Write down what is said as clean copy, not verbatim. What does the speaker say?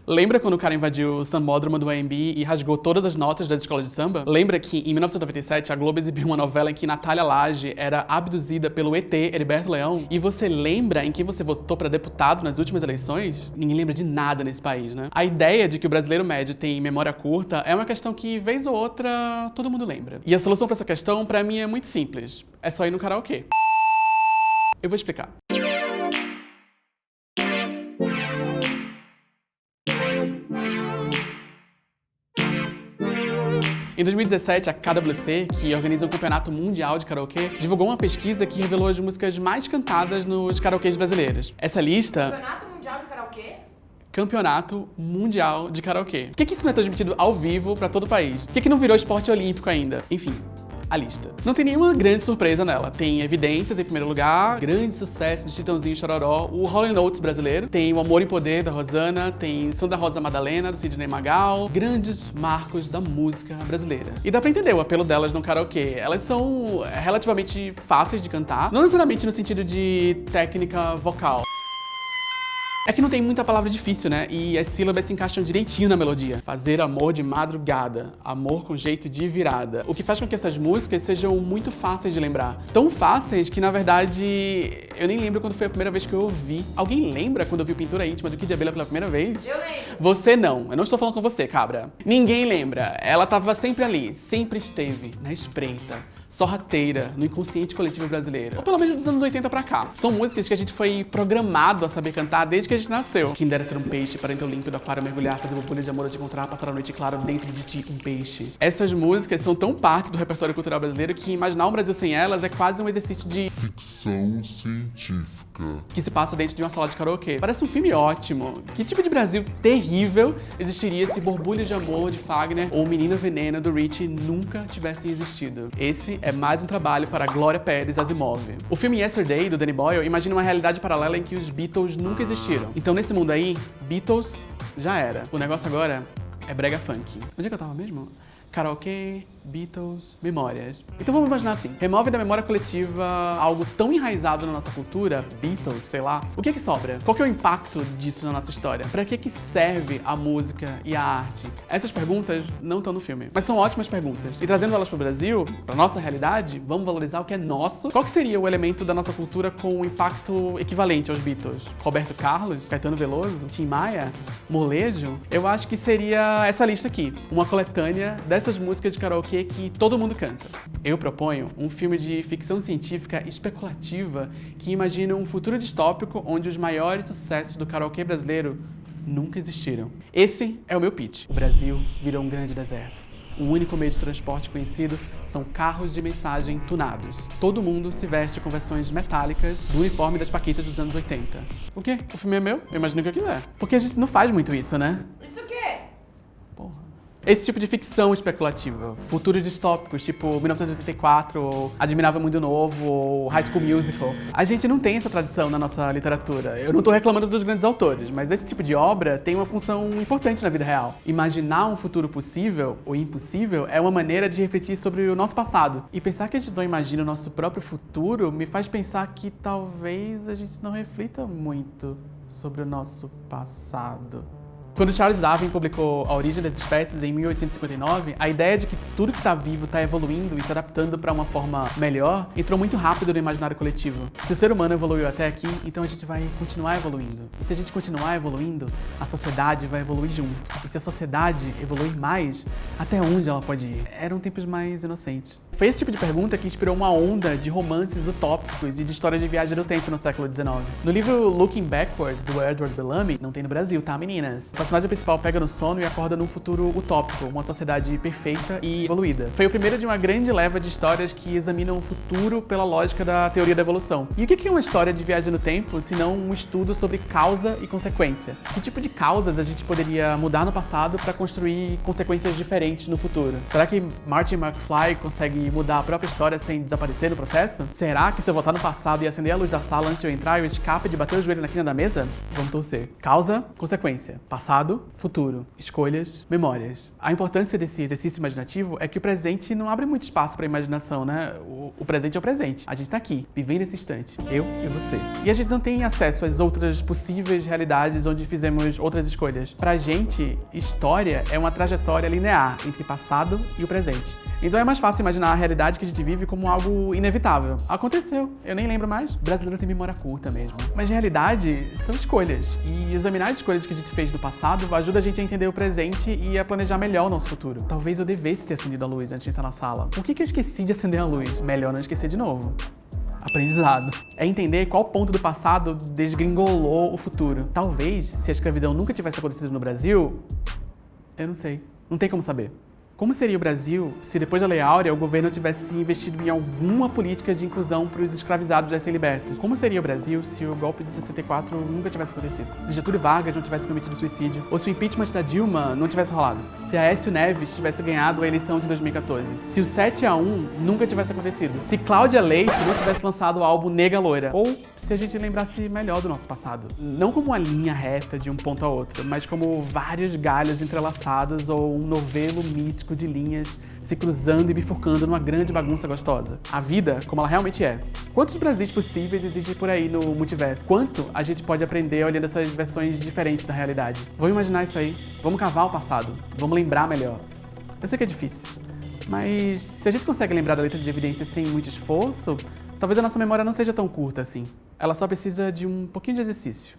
Lembra quando o cara invadiu o sambódromo do AMB e rasgou todas as notas das escolas de samba? Lembra que em 1997 a Globo exibiu uma novela em que Natália Lage era abduzida pelo ET Heriberto Leão? E você lembra em quem você votou pra deputado nas últimas eleições? Ninguém lembra de nada nesse país, né? A ideia de que o brasileiro médio tem memória curta é uma questão que, vez ou outra, todo mundo lembra. E a solução pra essa questão, pra mim, é muito simples. É só ir no karaokê. Eu vou explicar. Em 2017, a KWC, que organiza um campeonato mundial de karaokê, divulgou uma pesquisa que revelou as músicas mais cantadas nos karaokês brasileiros. Essa lista... Campeonato Mundial de Karaokê? Campeonato Mundial de Karaokê. Por que isso não é transmitido ao vivo pra todo o país? Por que não virou esporte olímpico ainda? Enfim, a lista. Não tem nenhuma grande surpresa nela. Tem Evidências em primeiro lugar, grande sucesso de Chitãozinho e Chororó, o Rolling Notes brasileiro, tem o Amor em Poder da Rosana, tem Sandra Rosa Madalena do Sidney Magal, grandes marcos da música brasileira. E dá pra entender o apelo delas no karaokê. Elas são relativamente fáceis de cantar, não necessariamente no sentido de técnica vocal. É que não tem muita palavra difícil, né? E as sílabas se encaixam direitinho na melodia. Fazer amor de madrugada, amor com jeito de virada. O que faz com que essas músicas sejam muito fáceis de lembrar. Tão fáceis que, na verdade, eu nem lembro quando foi a primeira vez que eu ouvi. Alguém lembra quando eu vi Pintura Íntima do Kid Abelha pela primeira vez? Eu lembro. Você não. Eu não estou falando com você, cabra. Ninguém lembra. Ela tava sempre ali, sempre esteve, na espreita, sorrateira, no inconsciente coletivo brasileiro. Ou pelo menos dos anos 80 pra cá. São músicas que a gente foi programado a saber cantar desde que a gente nasceu. Quem dera ser um peixe para então limpo do aquário mergulhar, fazer borbulhas de amor a te encontrar, passar a noite claro dentro de ti, um peixe. Essas músicas são tão parte do repertório cultural brasileiro que imaginar um Brasil sem elas é quase um exercício de ficção científica que se passa dentro de uma sala de karaokê. Parece um filme ótimo. Que tipo de Brasil terrível existiria se Borbulhas de Amor de Fagner ou Menino Veneno do Richie nunca tivessem existido? Esse é mais um trabalho para Glória Pérez Asimov. O filme Yesterday, do Danny Boyle, imagina uma realidade paralela em que os Beatles nunca existiram. Então nesse mundo aí, Beatles já era. O negócio agora é brega funk. Onde é que eu tava mesmo? Karaokê, Beatles, memórias. Então vamos imaginar assim, remove da memória coletiva algo tão enraizado na nossa cultura, Beatles, sei lá, o que é que sobra? Qual que é o impacto disso na nossa história? Pra que que serve a música e a arte? Essas perguntas não estão no filme, mas são ótimas perguntas. E trazendo elas pro Brasil, pra nossa realidade, vamos valorizar o que é nosso. Qual que seria o elemento da nossa cultura com um impacto equivalente aos Beatles? Roberto Carlos? Caetano Veloso? Tim Maia? Molejo? Eu acho que seria essa lista aqui, uma coletânea dessas músicas de karaokê que todo mundo canta. Eu proponho um filme de ficção científica especulativa que imagina um futuro distópico onde os maiores sucessos do karaokê brasileiro nunca existiram. Esse é o meu pitch. O Brasil virou um grande deserto. O único meio de transporte conhecido são carros de mensagem tunados. Todo mundo se veste com versões metálicas do uniforme das paquitas dos anos 80. O quê? O filme é meu? Eu imagino o que eu quiser. Porque a gente não faz muito isso, né? Isso o quê? Esse tipo de ficção especulativa, futuros distópicos, tipo 1984, ou Admirável Mundo Novo, ou High School Musical. A gente não tem essa tradição na nossa literatura. Eu não tô reclamando dos grandes autores, mas esse tipo de obra tem uma função importante na vida real. Imaginar um futuro possível ou impossível é uma maneira de refletir sobre o nosso passado. E pensar que a gente não imagina o nosso próprio futuro me faz pensar que talvez a gente não reflita muito sobre o nosso passado. Quando Charles Darwin publicou A Origem das Espécies em 1859, a ideia de que tudo que está vivo está evoluindo e se adaptando para uma forma melhor entrou muito rápido no imaginário coletivo. Se o ser humano evoluiu até aqui, então a gente vai continuar evoluindo. E se a gente continuar evoluindo, a sociedade vai evoluir junto. E se a sociedade evoluir mais, até onde ela pode ir? Eram tempos mais inocentes. Foi esse tipo de pergunta que inspirou uma onda de romances utópicos e de histórias de viagem no tempo no século XIX. No livro Looking Backwards, do Edward Bellamy, não tem no Brasil, tá, meninas? O personagem principal pega no sono e acorda num futuro utópico, uma sociedade perfeita e evoluída. Foi o primeiro de uma grande leva de histórias que examinam o futuro pela lógica da teoria da evolução. E o que é uma história de viagem no tempo, se não um estudo sobre causa e consequência? Que tipo de causas a gente poderia mudar no passado para construir consequências diferentes no futuro? Será que Marty McFly consegue mudar a própria história sem desaparecer no processo? Será que se eu voltar no passado e acender a luz da sala antes de eu entrar, eu escape de bater o joelho na quina da mesa? Vamos torcer. Causa, consequência. Passado, Passado, futuro, escolhas, memórias. A importância desse exercício imaginativo é que o presente não abre muito espaço para imaginação, né? O presente é o presente. A gente tá aqui, vivendo esse instante. Eu e você. E a gente não tem acesso às outras possíveis realidades onde fizemos outras escolhas. Pra gente, história é uma trajetória linear entre passado e o presente. Então é mais fácil imaginar a realidade que a gente vive como algo inevitável. Aconteceu, eu nem lembro mais. O brasileiro tem memória curta mesmo. Mas realidade são escolhas. E examinar as escolhas que a gente fez no passado ajuda a gente a entender o presente e a planejar melhor o nosso futuro. Talvez eu devesse ter acendido a luz antes de entrar na sala. Por que eu esqueci de acender a luz? Melhor não esquecer de novo. Aprendizado. É entender qual ponto do passado desgringolou o futuro. Talvez, se a escravidão nunca tivesse acontecido no Brasil, eu não sei. Não tem como saber. Como seria o Brasil se depois da Lei Áurea o governo tivesse investido em alguma política de inclusão para os escravizados recém-libertos? Como seria o Brasil se o golpe de 64 nunca tivesse acontecido? Se Getúlio Vargas não tivesse cometido suicídio? Ou se o impeachment da Dilma não tivesse rolado? Se Aécio Neves tivesse ganhado a eleição de 2014? Se o 7-1 nunca tivesse acontecido? Se Cláudia Leite não tivesse lançado o álbum Nega Loira? Ou se a gente lembrasse melhor do nosso passado? Não como uma linha reta de um ponto a outro, mas como vários galhos entrelaçados ou um novelo místico de linhas se cruzando e bifurcando numa grande bagunça gostosa. A vida como ela realmente é. Quantos Brasis possíveis existem por aí no multiverso? Quanto a gente pode aprender olhando essas versões diferentes da realidade? Vamos imaginar isso aí. Vamos cavar o passado. Vamos lembrar melhor. Eu sei que é difícil, mas se a gente consegue lembrar da letra de evidências sem muito esforço, talvez a nossa memória não seja tão curta assim. Ela só precisa de um pouquinho de exercício.